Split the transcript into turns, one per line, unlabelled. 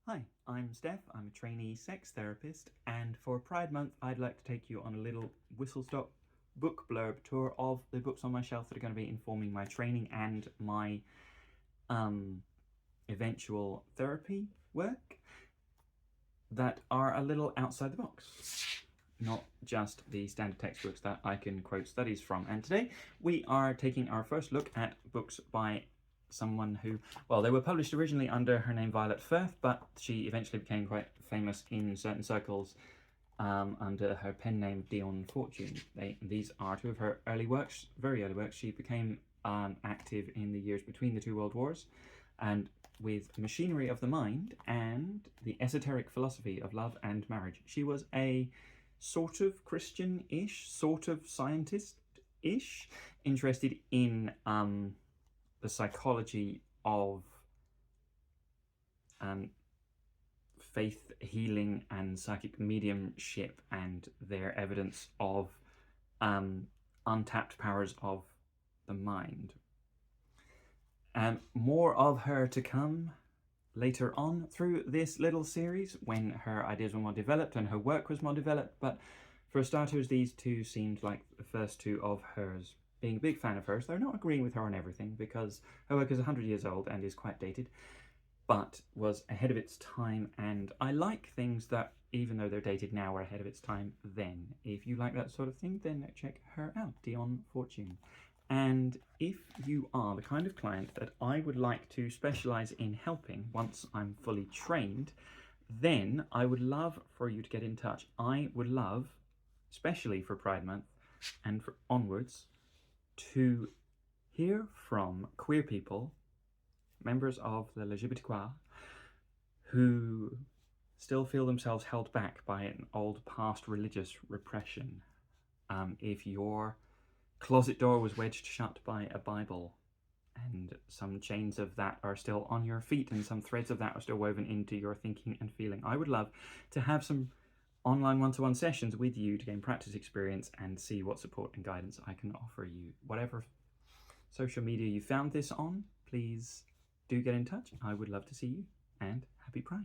Hi, I'm Steph. I'm a trainee sex therapist, and for Pride Month, I'd like to take you on a little whistle-stop book blurb tour of the books on my shelf that are going to be informing my training and my eventual therapy work that are a little outside the box. Not just the standard textbooks that I can quote studies from. And today we are taking our first look at books by someone who, well, they were published originally under her name Violet Firth, but she eventually became quite famous in certain circles under her pen name Dion Fortune. These are two of her early works, very early works. She became active in the years between the two world wars, and with Machinery of the Mind and The Esoteric Philosophy of Love and Marriage. She was a sort of Christian-ish, sort of scientist-ish, interested in the psychology of faith healing and psychic mediumship and their evidence of untapped powers of the mind. More of her to come later on through this little series when her ideas were more developed and her work was more developed, but for starters, these two seemed like the first two of hers. Being a big fan of hers, though not agreeing with her on everything, because her work is 100 years old and is quite dated, but was ahead of its time, and I like things that, even though they're dated now, were ahead of its time then. If you like that sort of thing, then check her out, Dion Fortune. And if you are the kind of client that I would like to specialise in helping once I'm fully trained, then I would love for you to get in touch. I would love, especially for Pride Month and onwards, to hear from queer people, members of the LGBTQI, who still feel themselves held back by an old past religious repression. If your closet door was wedged shut by a Bible and some chains of that are still on your feet and some threads of that are still woven into your thinking and feeling, I would love to have some online one-to-one sessions with you to gain practice experience and see what support and guidance I can offer you. Whatever social media you found this on, please do get in touch. I would love to see you, and happy Pride.